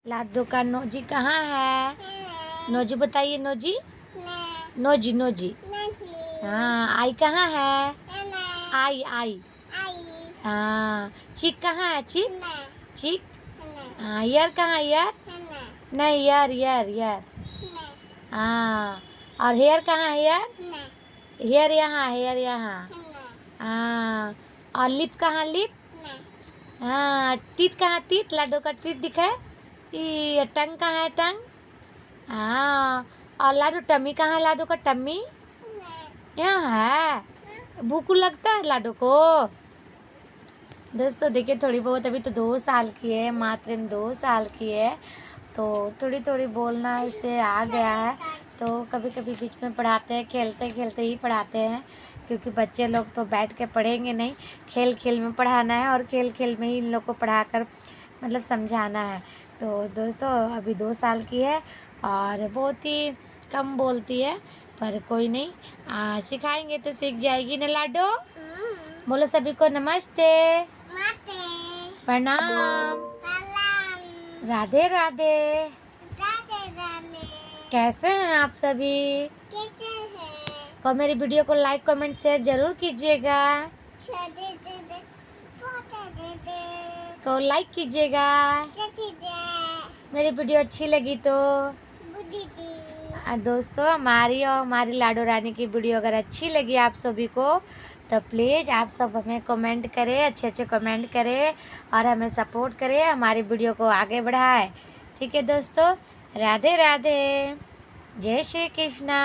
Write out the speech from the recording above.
लाडो का नोजी कहाँ है? नोजी बताइए। Nosy nosy nosy. हाँ। आई कहाँ है? आई आई। हाँ। चीक कहाँ है? चीक चीक। हाँ। ईयर कहाँ? ईयर नहीं, ईयर ईयर ईयर। हाँ। और हेयर कहाँ है? हेयर हेयर यहाँ, हेयर यहाँ। हाँ। और लिप कहाँ? लिप। हाँ। टीथ कहाँ? टीथ। लाडो का टीथ दिखाए। ये टंग कहाँ है? टंग। हाँ। और लाडो टम्मी कहाँ है? लाडो का टम्मी यहाँ है। भूख लगता है लाडो को। दोस्तों देखिए, थोड़ी बहुत अभी तो 2 साल की है, मात्र में 2 साल की है, तो थोड़ी थोड़ी बोलना इसे आ गया है। तो कभी कभी बीच में पढ़ाते हैं, खेलते खेलते ही पढ़ाते हैं, क्योंकि बच्चे लोग तो बैठ के पढ़ेंगे नहीं। खेल खेल में पढ़ाना है और खेल खेल में ही इन लोग को पढ़ाकर मतलब समझाना है। तो दोस्तों अभी 2 साल की है और बहुत ही कम बोलती है, पर कोई नहीं, सिखाएंगे तो सीख जाएगी ना लाडो। बोलो सभी को नमस्ते, प्रणाम, राधे राधे। कैसे हैं आप सभी? को मेरी वीडियो को लाइक कमेंट शेयर जरूर कीजिएगा, को लाइक कीजिएगा मेरी वीडियो अच्छी लगी तो। दोस्तों हमारी और हमारी लाडो रानी की वीडियो अगर अच्छी लगी आप सभी को, तो प्लीज़ आप सब हमें कमेंट करें, अच्छे अच्छे कमेंट करें और हमें सपोर्ट करें, हमारी वीडियो को आगे बढ़ाएं। ठीक है दोस्तों, राधे राधे, जय श्री कृष्णा।